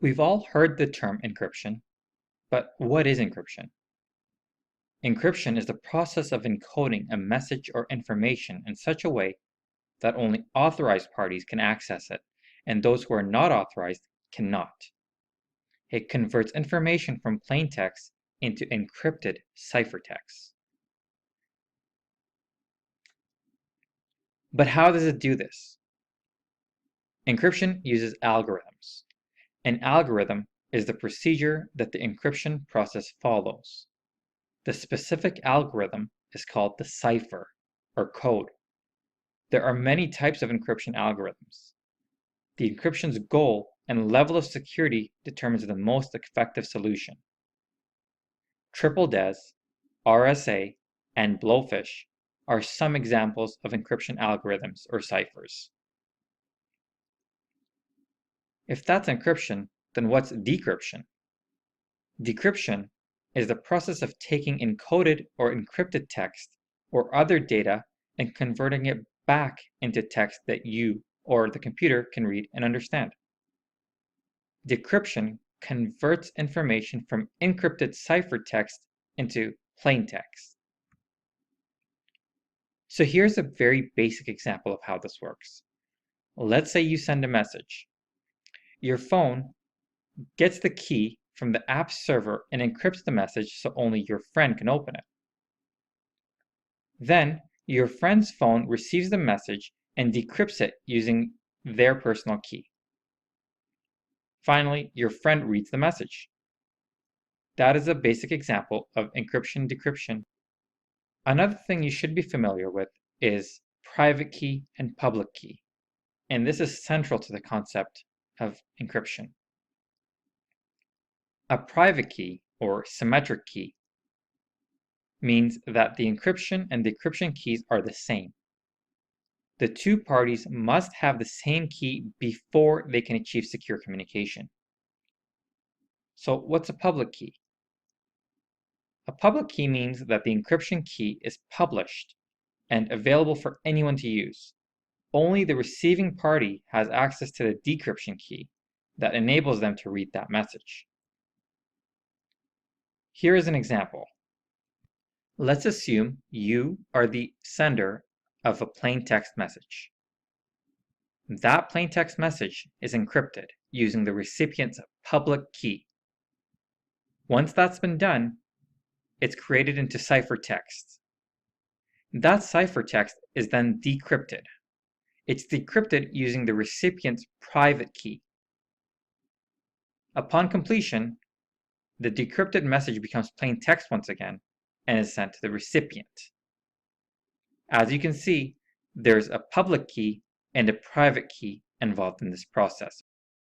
We've all heard the term encryption, but what is encryption? Encryption is the process of encoding a message or information in such a way that only authorized parties can access it, and those who are not authorized cannot. It converts information from plain text into encrypted ciphertext. But how does it do this? Encryption uses algorithms. An algorithm is the procedure that the encryption process follows. The specific algorithm is called the cipher, or code. There are many types of encryption algorithms. The encryption's goal and level of security determines the most effective solution. Triple DES, RSA, and Blowfish are some examples of encryption algorithms or ciphers. If that's encryption, then what's decryption? Decryption is the process of taking encoded or encrypted text or other data and converting it back into text that you or the computer can read and understand. Decryption converts information from encrypted ciphertext into plain text. So here's a very basic example of how this works. Let's say you send a message. Your phone gets the key from the app server and encrypts the message so only your friend can open it. Then, your friend's phone receives the message and decrypts it using their personal key. Finally, your friend reads the message. That is a basic example of encryption-decryption. Another thing you should be familiar with is private key and public key, and this is central to the concept of encryption. A private key, or symmetric key, means that the encryption and decryption keys are the same. The two parties must have the same key before they can achieve secure communication. So what's a public key? A public key means that the encryption key is published and available for anyone to use. Only the receiving party has access to the decryption key that enables them to read that message. Here is an example. Let's assume you are the sender of a plain text message. That plain text message is encrypted using the recipient's public key. Once that's been done, it's created into ciphertext. That ciphertext is then decrypted. It's decrypted using the recipient's private key. Upon completion, the decrypted message becomes plain text once again and is sent to the recipient. As you can see, there's a public key and a private key involved in this process.